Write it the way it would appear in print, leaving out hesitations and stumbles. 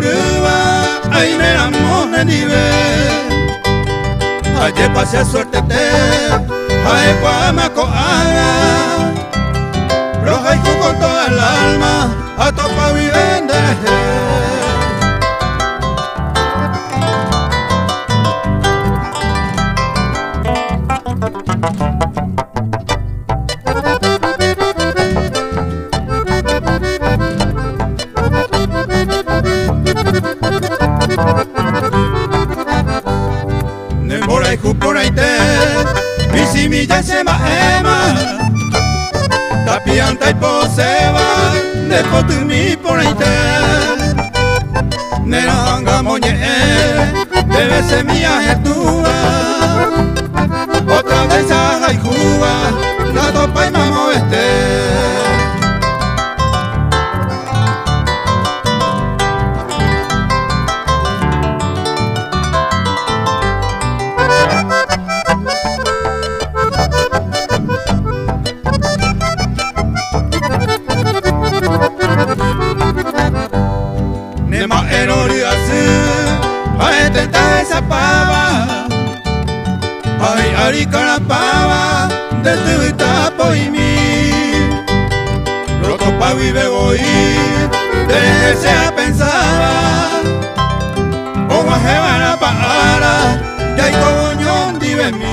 Coruba, ahí me enamoré ni ve. Ayer pasé suerte te, ay guamaco haga. Roja y con toda el alma, a topa vivienda. Nemora y jupura y te, visimilla se ma ema. Tapianta y poseba, de potumi por ahí te. Neranga moñe, debe ser mi ajetúa. Otra vez a y Cuba, la topa y mamo este. Nema eroriasu, ay tenta esa pava, ay arikara pava, de tu itapo y mi. Loco pa vive voy, déjese a pensar, o majebana para, ya hay coñón dive mi.